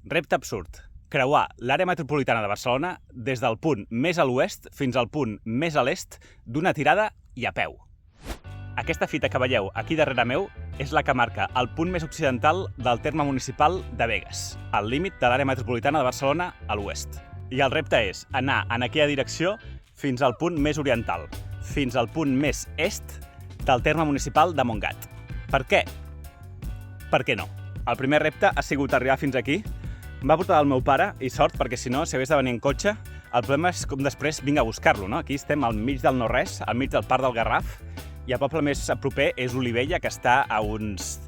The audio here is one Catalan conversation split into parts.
Repte absurd. Creuar l'àrea metropolitana de Barcelona des del punt més a l'oest fins al punt més a l'est d'una tirada i a peu. Aquesta fita que veieu aquí darrere meu és la que marca el punt més occidental del terme municipal de Begues, al límit de l'àrea metropolitana de Barcelona a l'oest. I el repte és anar en aquella direcció fins al punt més oriental, fins al punt més est del terme municipal de Montgat. Per què? Per què no? El primer repte ha sigut arribar fins aquí. Em va portar el meu pare, i sort, perquè si no, si hagués de venir en cotxe, el problema és com després vinc a buscar-lo, no? Aquí estem al mig del no-res, al mig del Parc del Garraf, i el poble més proper és Olivella, que està a uns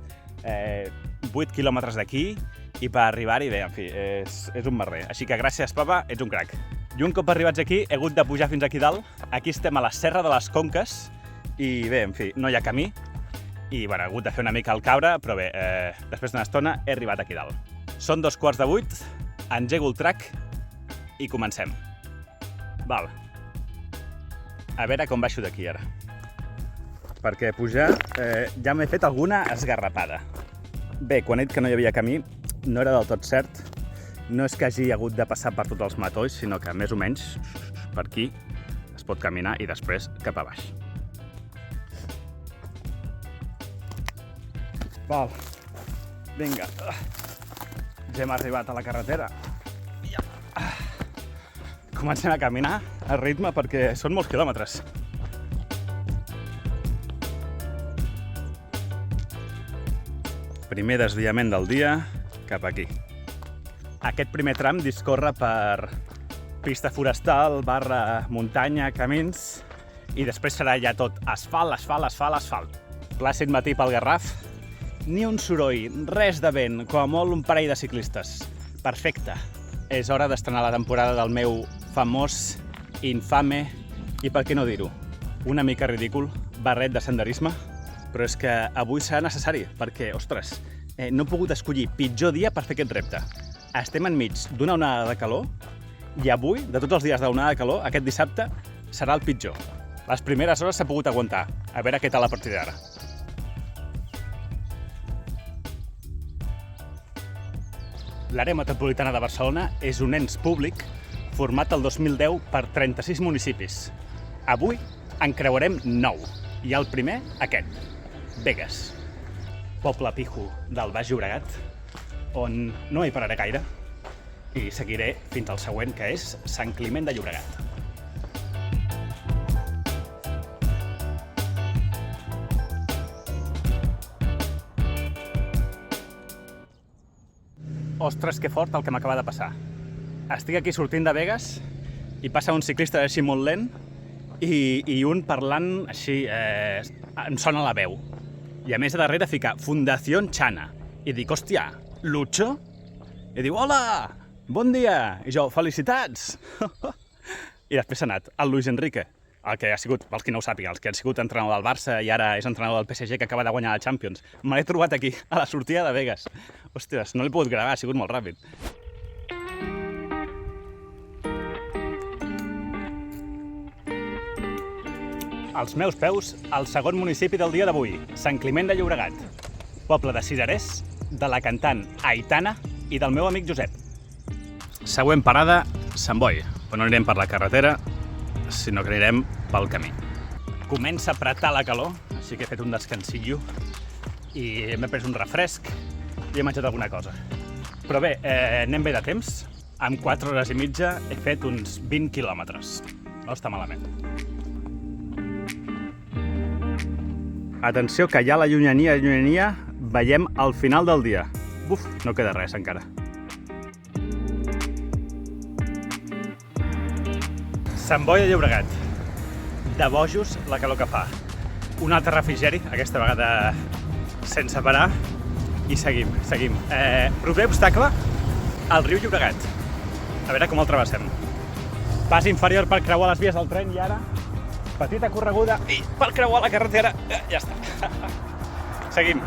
8 quilòmetres d'aquí, i per arribar-hi, bé, en fi, és un merder. Així que gràcies, papa, ets un crac. I un cop arribats aquí, he hagut de pujar fins aquí dalt. Aquí estem a la Serra de les Conques, i bé, en fi, no hi ha camí, i bueno, he hagut de fer una mica el cabra, però bé, després d'una estona he arribat aquí dalt. Són 7:15, engego el track i comencem. Val. A veure com baixo d'aquí ara. Perquè pujar ja m'he fet alguna esgarrapada. Bé, quan he dit que no hi havia camí, no era del tot cert. No és que hagi hagut de passar per tots els matolls, sinó que més o menys per aquí es pot caminar i després cap a baix. Val. Vinga. Ja hem arribat a la carretera. Comencem a caminar a ritme perquè són molts quilòmetres. Primer desviament del dia cap aquí. Aquest primer tram discorre per pista forestal, muntanya, camins, i després serà ja tot asfalt, asfalt, asfalt, asfalt. Plàcid matí pel Garraf. Ni un soroll, res de vent, com a molt un parell de ciclistes. Perfecte. És hora d'estrenar la temporada del meu famós, infame, i per què no dir-ho, una mica ridícul, barret de senderisme, però és que avui serà necessari, perquè, ostres, no he pogut escollir pitjor dia per fer aquest repte. Estem enmig d'una onada de calor, i avui, de tots els dies d'onada de calor, aquest dissabte, serà el pitjor. Les primeres hores s'ha pogut aguantar. A veure què tal a partir d'ara. L'àrea metropolitana de Barcelona és un ens públic format el 2010 per 36 municipis. Avui en creuarem 9, i el primer, aquest, Begues. Poble pijo del Baix Llobregat, on no hi pararé gaire, i seguiré fins al següent, que és Sant Climent de Llobregat. Ostres, que fort el que m'acaba de passar. Estic aquí sortint de Begues i passa un ciclista així molt lent i un parlant així, em sona la veu. I a més a darrere fica Fundación Chana. I dic, hòstia, Lucho? I diu, hola, bon dia. I jo, felicitats. I després s'ha anat el Luis Enrique, el que ha sigut, pels qui no ho sàpiguen, els que han sigut entrenador del Barça i ara és entrenador del PSG, que acaba de guanyar la Champions. Me l'he trobat aquí, a la sortida de Begues. Ostres, no l'he pogut gravar, ha sigut molt ràpid. Als meus peus, el segon municipi del dia d'avui, Sant Climent de Llobregat. Poble de Cirerers, de la cantant Aitana i del meu amic Josep. Següent parada, Sant Boi, però no anirem per la carretera, sinó que anirem pel camí. Comença a apretar la calor, així que he fet un descansillo i m'he pres un refresc i he menjat alguna cosa. Però bé, anem bé de temps. En 4 hores i mitja he fet uns 20 quilòmetres. No està malament. Atenció, que ja a la llunyania veiem el final del dia. Buf, no queda res encara. Sant Boi de Llobregat. De bojos la calor que fa. Un altre refrigeri, aquesta vegada sense parar, i seguim. Proper obstacle, el riu Llobregat. A veure com el travessem. Pas inferior per creuar les vies del tren i ara petita correguda i per creuar la carretera. Ja està. Seguim.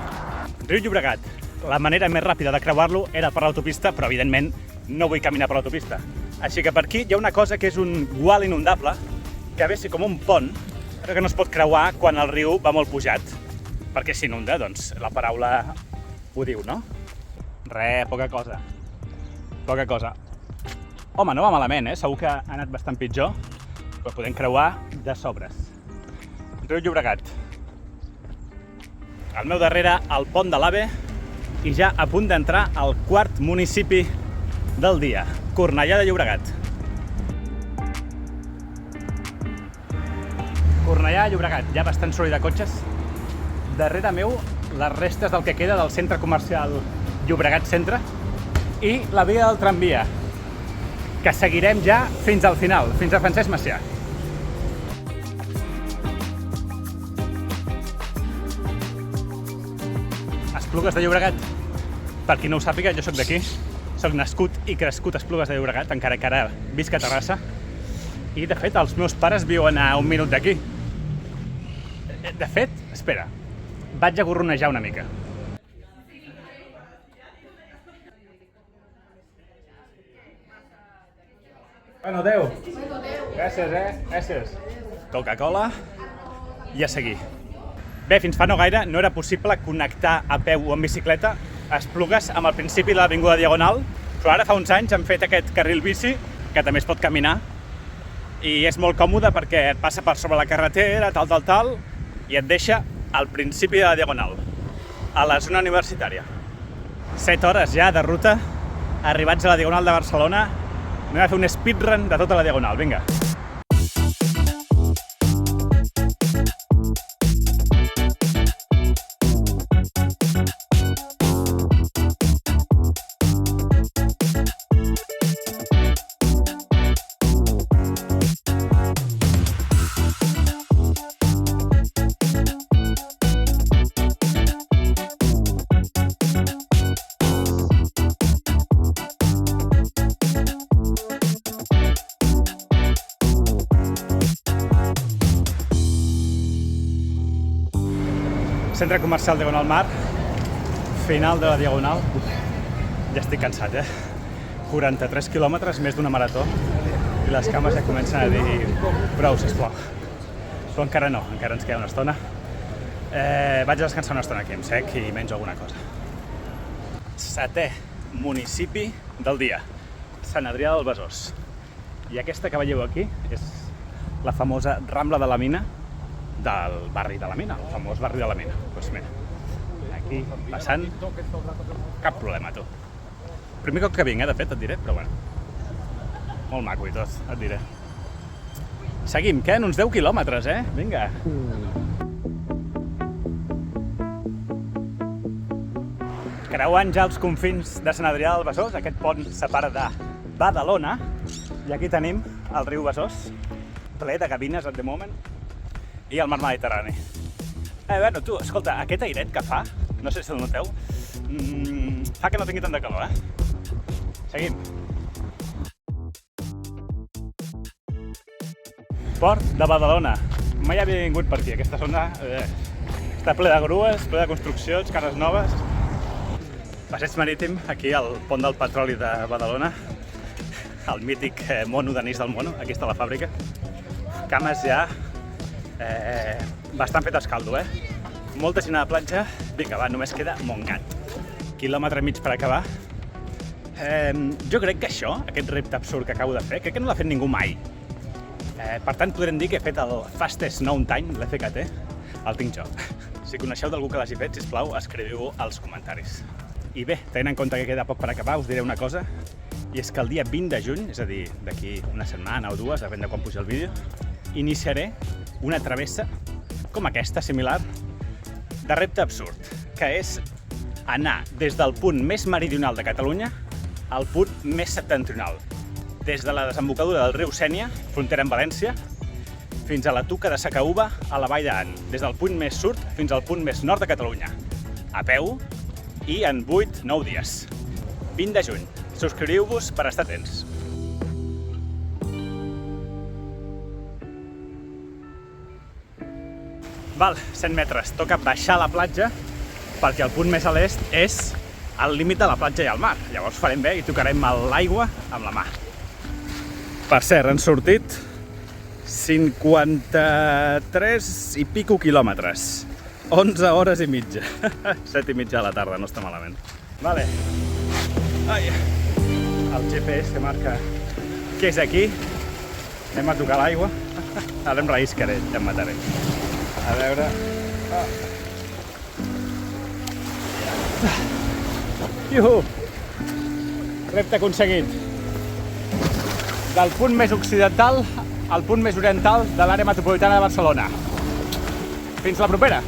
Riu Llobregat. La manera més ràpida de creuar-lo era per l'autopista, però evidentment no vull caminar per l'autopista. Així que per aquí hi ha una cosa que és un gual inundable, que ve a ser com un pont, però que no es pot creuar quan el riu va molt pujat, perquè s'inunda, doncs la paraula ho diu, no? Poca cosa. poca cosa. Home, no va malament, segur que ha anat bastant pitjor, però podem creuar de sobres. Riu Llobregat. Al meu darrere, el pont de l'AVE, i ja a punt d'entrar al quart municipi del dia, Cornellà de Llobregat. Cornellà de Llobregat, hi ha bastant soroll de cotxes. Darrere meu, les restes del que queda del centre comercial Llobregat Centre i la via del tramvia, que seguirem ja fins al final, fins a Francesc Macià. Esplugues de Llobregat. Per qui no ho sàpiga, jo sóc d'aquí. Soc nascut i crescut a Esplugues de Llobregat, encara que ara visc a Terrassa. I, de fet, els meus pares viuen a 1 minut d'aquí. De fet, espera, vaig a gorronejar una mica. Bueno, adeu. Gràcies, gràcies. Coca-Cola i a seguir. Bé, fins fa no gaire no era possible connectar a peu o en bicicleta a Esplugues amb el principi de l'Avinguda Diagonal, però ara fa uns anys han fet aquest carril bici, que també es pot caminar, i és molt còmode perquè et passa per sobre la carretera, tal, i et deixa al principi de la Diagonal, a la zona universitària. 7 hores ja de ruta, arribats a la Diagonal de Barcelona. Anem a fer un speedrun de tota la Diagonal, vinga. Centre comercial Diagonal Mar, final de la Diagonal. Ja estic cansat, 43 quilòmetres, més d'una marató, i les cames ja comencen a dir prou, sisplau. Però encara no, encara ens queda una estona. Vaig a descansar una estona aquí amb sec i menjo alguna cosa. 7è municipi del dia, Sant Adrià del Besòs. I aquesta que veieu aquí és la famosa Rambla de la Mina, del barri de la Mina, el famós barri de la Mina. Doncs mira, aquí passant, cap problema, tu. Primer cop que vinc, de fet, et diré, però bueno. Molt maco i tot, et diré. Seguim, queden uns 10 quilòmetres, Vinga. Creuant ja els confins de Sant Adrià del Besòs, aquest pont separa de Badalona, i aquí tenim el riu Besòs, ple de gavines at the moment, i el mar Mediterrani. Bueno, tu, escolta, aquest airet que fa, no sé si el noteu, fa que no tingui tant de calor, Seguim. Port de Badalona. Mai havia vingut per aquí, aquesta zona està ple de grues, ple de construccions, cases noves. Passeig marítim, aquí al pont del petroli de Badalona, el mític mono d'anís del mono, aquí està la fàbrica. Cames ja bastant fetes caldo, Molta gent a la platja. Vinga, va, només queda Montgat. Quilòmetre i mig per acabar. Jo crec que això, aquest repte absurd que acabo de fer, crec que no l'ha fet ningú mai. Per tant, podrem dir que he fet el fastest known time, l'FKT, el tinc jo. Si coneixeu d'algú que l'hagi fet, sisplau, escriviu-ho als comentaris. I bé, tenint en compte que queda poc per acabar, us diré una cosa, i és que el dia 20 de juny, és a dir, d'aquí una setmana o dues, depèn de quan pugi el vídeo, iniciaré una travessa com aquesta, similar, de repte absurd, que és anar des del punt més meridional de Catalunya al punt més septentrional, des de la desembocadura del riu Sénia, frontera amb València, fins a la Tuca de Sacaúba, a la Vall d'An, des del punt més sud fins al punt més nord de Catalunya, a peu i en 8-9 dies. 20 de juny. Subscriviu-vos per estar atents. Val, 100 metres. Toca baixar a la platja perquè el punt més a l'est és el límit de la platja i el mar. Llavors farem bé i tocarem l'aigua amb la mà. Per cert, han sortit 53 i pico quilòmetres. 11 hores i mitja. 7 i mitja de la tarda, no està malament. Vale. Ai. el GPS que marca que és aquí. Anem a tocar l'aigua. Ara em relliscaré, ja em mataré. A veure... Iuhu! Repte aconseguit. Del punt més occidental al punt més oriental de l'àrea metropolitana de Barcelona. Fins la propera!